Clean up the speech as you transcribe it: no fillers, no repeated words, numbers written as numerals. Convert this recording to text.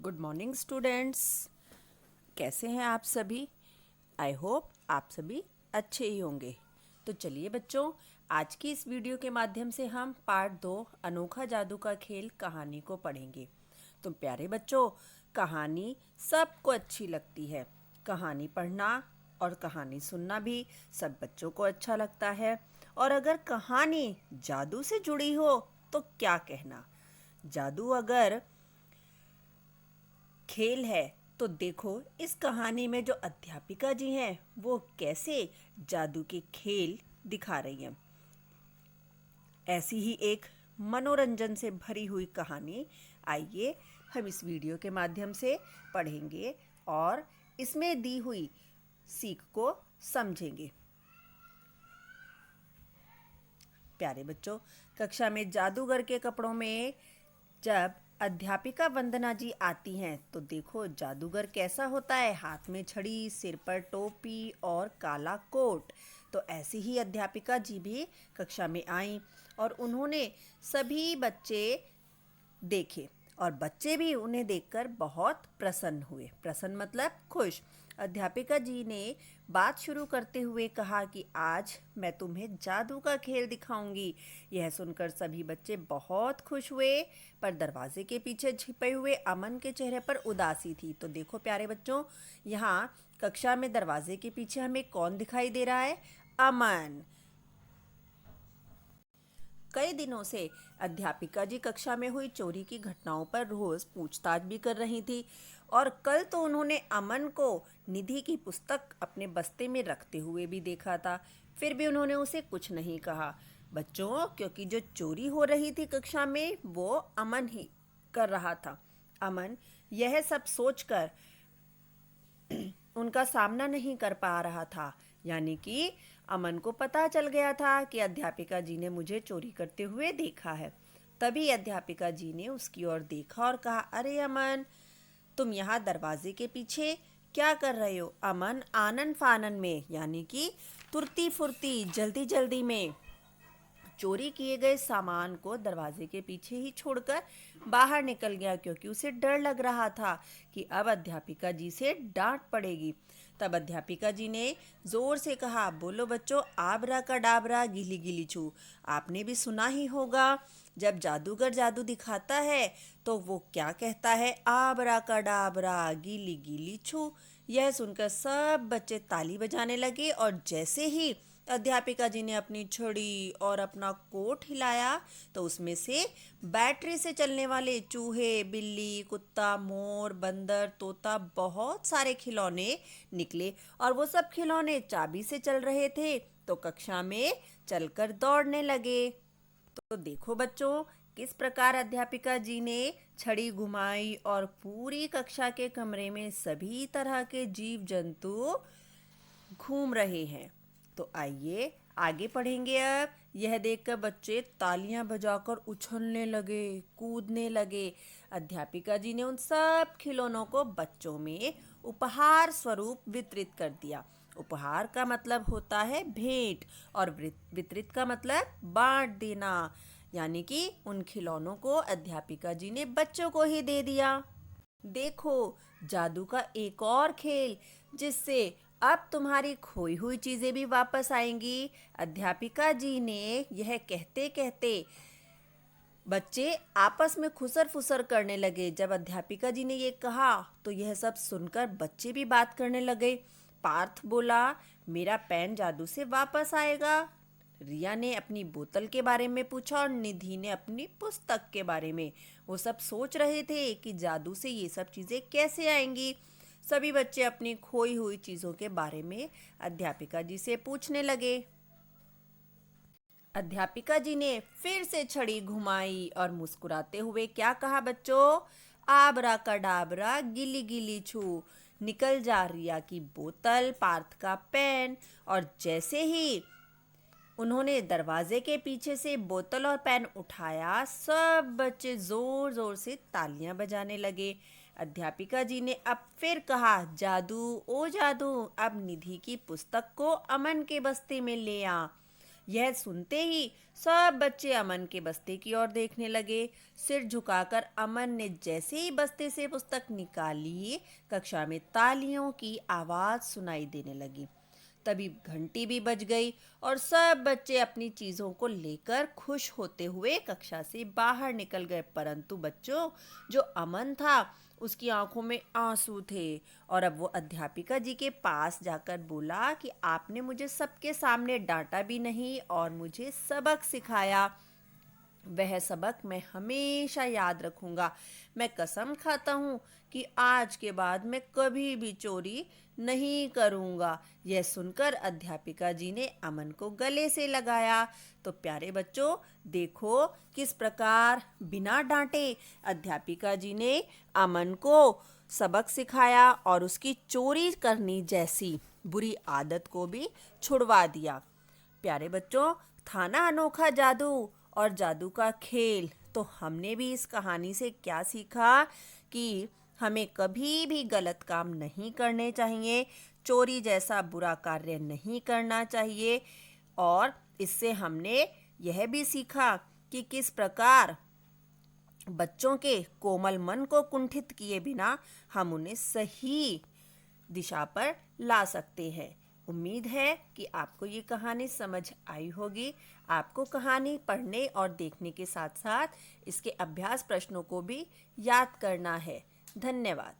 Good morning students. कैसे हैं आप सभी? आई होप आप सभी अच्छे ही होंगे। तो चलिए बच्चों, आज की इस वीडियो के माध्यम से हम पार्ट 2 अनोखा जादू का खेल कहानी को पढ़ेंगे। तो प्यारे बच्चों, कहानी सबको अच्छी लगती है। कहानी पढ़ना और कहानी सुनना भी सब बच्चों को अच्छा लगता है। और अगर कहानी जादू से जुड़ी हो तो क्या कहना। जादू अगर खेल है तो देखो इस कहानी में जो अध्यापिका जी हैं वो कैसे जादू के खेल दिखा रही हैं। ऐसी ही एक मनोरंजन से भरी हुई कहानी आइए हम इस वीडियो के माध्यम से पढ़ेंगे और इसमें दी हुई सीख को समझेंगे। प्यारे बच्चों, कक्षा में जादूगर के कपड़ों में जब अध्यापिका वंदना जी आती हैं तो देखो जादूगर कैसा होता है। हाथ में छड़ी, सिर पर टोपी और काला कोट। तो ऐसी ही अध्यापिका जी भी कक्षा में आईं और उन्होंने सभी बच्चे देखे और बच्चे भी उन्हें देखकर बहुत प्रसन्न हुए। प्रसन्न मतलब खुश। अध्यापिका जी ने बात शुरू करते हुए कहा कि आज मैं तुम्हें जादू का खेल दिखाऊंगी। यह सुनकर सभी बच्चे बहुत खुश हुए, पर दरवाजे के पीछे छिपे हुए अमन के चेहरे पर उदासी थी। तो देखो प्यारे बच्चों, यहाँ कक्षा में दरवाजे के पीछे हमें कौन दिखाई दे रहा है? अमन। कई दिनों से अध्यापिका जी कक्षा में हुई चोरी की घटनाओं पर रोज पूछताछ भी कर रही थी और कल तो उन्होंने अमन को निधि की पुस्तक अपने बस्ते में रखते हुए भी देखा था। फिर भी उन्होंने उसे कुछ नहीं कहा बच्चों, क्योंकि जो चोरी हो रही थी कक्षा में वो अमन ही कर रहा था। अमन यह सब सोचकर उनका सामना नहीं कर पा रहा था। यानी कि अमन को पता चल गया था कि अध्यापिका जी ने मुझे चोरी करते हुए देखा है। तभी अध्यापिका जी ने उसकी ओर देखा और कहा, अरे अमन, तुम यहाँ दरवाजे के पीछे क्या कर रहे हो? अमन आनन फानन में, यानी कि तुरती फुर्ती जल्दी जल्दी में चोरी किए गए सामान को दरवाजे के पीछे ही छोड़कर बाहर निकल गया, क्योंकि उसे डर लग रहा था कि अब अध्यापिका जी से डांट पड़ेगी। तब अध्यापिका जी ने जोर से कहा, बोलो बच्चों, आबरा का डाबरा गीली गीली छू। आपने भी सुना ही होगा, जब जादूगर जादू दिखाता है तो वो क्या कहता है? आबरा का डाबरा गीली गीली छू। यह सुनकर सब बच्चे ताली बजाने लगे और जैसे ही अध्यापिका जी ने अपनी छड़ी और अपना कोट हिलाया तो उसमें से बैटरी से चलने वाले चूहे, बिल्ली, कुत्ता, मोर, बंदर, तोता, बहुत सारे खिलौने निकले और वो सब खिलौने चाबी से चल रहे थे तो कक्षा में चलकर दौड़ने लगे। तो देखो बच्चों, किस प्रकार अध्यापिका जी ने छड़ी घुमाई और पूरी कक्षा के कमरे में सभी तरह के जीव जंतु घूम रहे हैं। तो आइए आगे पढ़ेंगे। अब यह देखकर बच्चे तालियां बजाकर उछलने लगे, कूदने लगे। अध्यापिका जी ने उन सब खिलौनों को बच्चों में उपहार स्वरूप वितरित कर दिया। उपहार का मतलब होता है भेंट और वितरित का मतलब बांट देना। यानी कि उन खिलौनों को अध्यापिका जी ने बच्चों को ही दे दिया। देखो, जादू का एक और खेल जिससे अब तुम्हारी खोई हुई चीजें भी वापस आएंगी। अध्यापिका जी ने यह कहते कहते बच्चे आपस में खुसर फुसर करने लगे। जब अध्यापिका जी ने ये कहा तो यह सब सुनकर बच्चे भी बात करने लगे। पार्थ बोला, मेरा पेन जादू से वापस आएगा। रिया ने अपनी बोतल के बारे में पूछा और निधि ने अपनी पुस्तक के बारे में। वो सब सोच रहे थे कि जादू से ये सब चीज़ें कैसे आएंगी। सभी बच्चे अपनी खोई हुई चीज़ों के बारे में अध्यापिका जी से पूछने लगे। अध्यापिका जी ने फिर से छड़ी घुमाई और मुस्कुराते हुए क्या कहा बच्चों? आबरा कडाबरा गिली गिली छू। निकल जा रिया की बोतल, पार्थ का पेन। और जैसे ही उन्होंने दरवाजे के पीछे से बोतल और पेन उठाया, सब बच्चे जोर जोर से तालियां बजाने लगे। अध्यापिका जी ने अब फिर कहा, जादू ओ जादू, अब निधि की पुस्तक को अमन के बस्ते में ले आ। यह सुनते ही सब बच्चे अमन के बस्ते की ओर देखने लगे। सिर झुकाकर अमन ने जैसे ही बस्ते से पुस्तक निकाली, कक्षा में तालियों की आवाज सुनाई देने लगी। तभी घंटी भी बज गई और सब बच्चे अपनी चीजों को लेकर खुश होते हुए कक्षा से बाहर निकल गए। परंतु बच्चों, जो अमन था उसकी आंखों में आंसू थे और अब वो अध्यापिका जी के पास जाकर बोला कि आपने मुझे सबके सामने डांटा भी नहीं और मुझे सबक सिखाया। वह सबक मैं हमेशा याद रखूंगा। मैं कसम खाता हूँ कि आज के बाद मैं कभी भी चोरी नहीं करूंगा। यह सुनकर अध्यापिका जी ने अमन को गले से लगाया। तो प्यारे बच्चों, देखो किस प्रकार बिना डांटे अध्यापिका जी ने अमन को सबक सिखाया और उसकी चोरी करनी जैसी बुरी आदत को भी छुड़वा दिया। प्यारे बच्चों, था ना अनोखा जादू और जादू का खेल। तो हमने भी इस कहानी से क्या सीखा कि हमें कभी भी गलत काम नहीं करने चाहिए, चोरी जैसा बुरा कार्य नहीं करना चाहिए। और इससे हमने यह भी सीखा कि किस प्रकार बच्चों के कोमल मन को कुंठित किए बिना हम उन्हें सही दिशा पर ला सकते हैं। उम्मीद है कि आपको ये कहानी समझ आई होगी। आपको कहानी पढ़ने और देखने के साथ साथ इसके अभ्यास प्रश्नों को भी याद करना है। धन्यवाद।